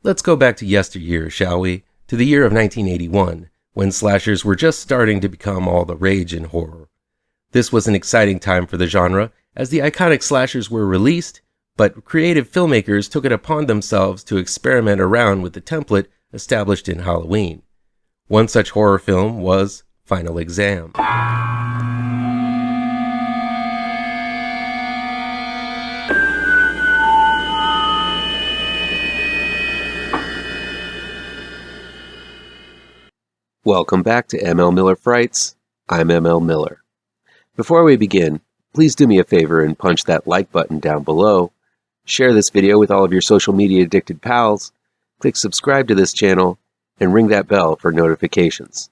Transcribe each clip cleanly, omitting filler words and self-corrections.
Let's go back to yesteryear, shall we? To the year of 1981, when slashers were just starting to become all the rage in horror. This was an exciting time for the genre, as the iconic slashers were released, but creative filmmakers took it upon themselves to experiment around with the template established in Halloween. One such horror film was Final Exam. Welcome back to ML Miller Frights. I'm ML Miller. Before we begin, please do me a favor and punch that like button down below. Share this video with all of your social media addicted pals. Click subscribe to this channel and ring that bell for notifications.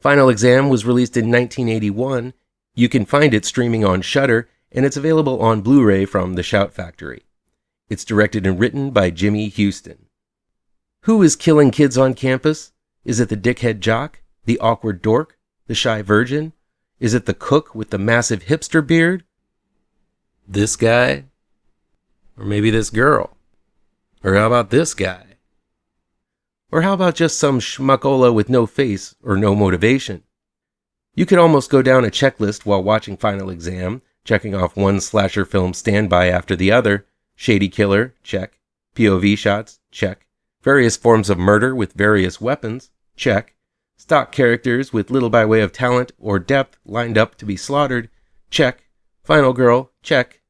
Final Exam was released in 1981. You can find it streaming on Shudder, and it's available on Blu-ray from the Shout Factory. It's directed and written by Jimmy Huston. Who is killing kids on campus? Is it the dickhead jock? The awkward dork? The shy virgin? Is it the cook with the massive hipster beard? This guy? Or maybe this girl? Or how about this guy? Or how about just some schmuckola with no face or no motivation? You could almost go down a checklist while watching Final Exam, checking off one slasher film standby after the other. Shady killer, check. POV shots, check. Various forms of murder with various weapons, check. Stock characters with little by way of talent or depth lined up to be slaughtered, check. Final girl, check.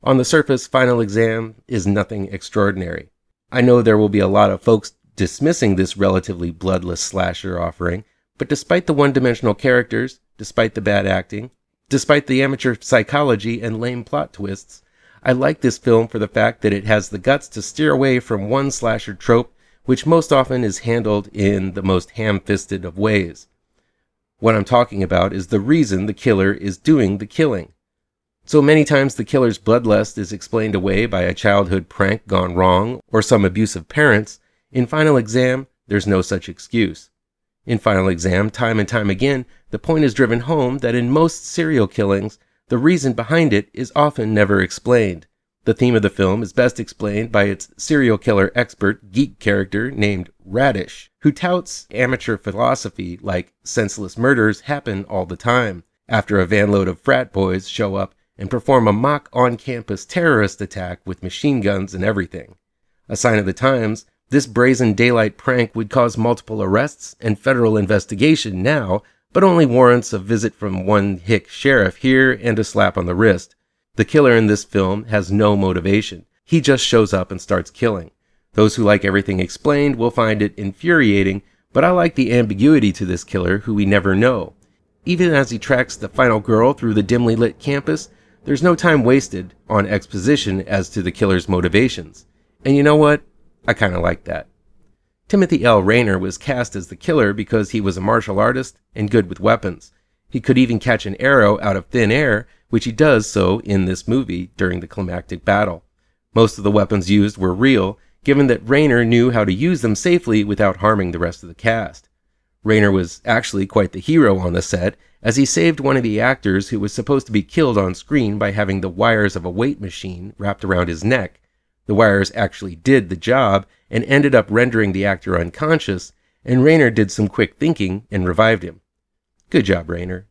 On the surface, Final Exam is nothing extraordinary. I know there will be a lot of folks dismissing this relatively bloodless slasher offering, but despite the one-dimensional characters, despite the bad acting, despite the amateur psychology and lame plot twists, I like this film for the fact that it has the guts to steer away from one slasher trope, which most often is handled in the most ham-fisted of ways. What I'm talking about is the reason the killer is doing the killing. So many times the killer's bloodlust is explained away by a childhood prank gone wrong or some abusive parents. In Final Exam, there's no such excuse. In Final Exam, time and time again, the point is driven home that in most serial killings, the reason behind it is often never explained. The theme of the film is best explained by its serial killer expert geek character named Radish, who touts amateur philosophy like senseless murders happen all the time, after a vanload of frat boys show up and perform a mock on-campus terrorist attack with machine guns and everything. A sign of the times, this brazen daylight prank would cause multiple arrests and federal investigation now, but only warrants a visit from one hick sheriff here and a slap on the wrist. The killer in this film has no motivation. He just shows up and starts killing. Those who like everything explained will find it infuriating, but I like the ambiguity to this killer who we never know. Even as he tracks the final girl through the dimly lit campus, there's no time wasted on exposition as to the killer's motivations. And you know what? I kind of like that. Timothy L. Rayner was cast as the killer because he was a martial artist and good with weapons. He could even catch an arrow out of thin air, which he does so in this movie during the climactic battle. Most of the weapons used were real, given that Rayner knew how to use them safely without harming the rest of the cast. Rayner was actually quite the hero on the set, as he saved one of the actors who was supposed to be killed on screen by having the wires of a weight machine wrapped around his neck. The wires actually did the job and ended up rendering the actor unconscious, and Rayner did some quick thinking and revived him. Good job, Rayner.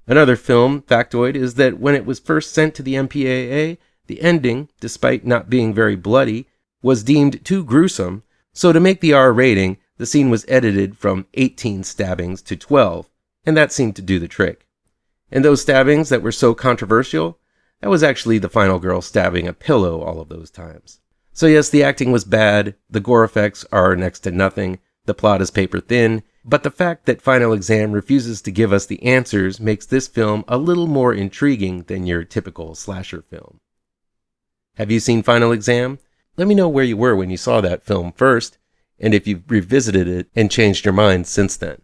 Another film factoid is that when it was first sent to the MPAA, the ending, despite not being very bloody, was deemed too gruesome, so to make the R rating, the scene was edited from 18 stabbings to 12, and that seemed to do the trick. And those stabbings that were so controversial, that was actually the final girl stabbing a pillow all of those times. So yes, the acting was bad, the gore effects are next to nothing, the plot is paper thin, but the fact that Final Exam refuses to give us the answers makes this film a little more intriguing than your typical slasher film. Have you seen Final Exam? Let me know where you were when you saw that film first, and if you've revisited it and changed your mind since then.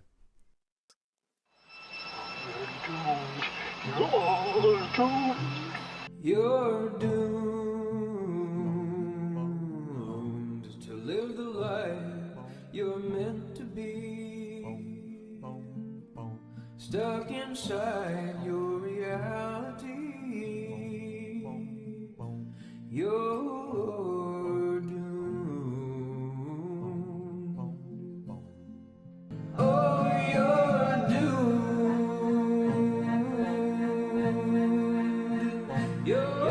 You're doomed to live the life you're meant to be, stuck inside your reality. You're doomed. You're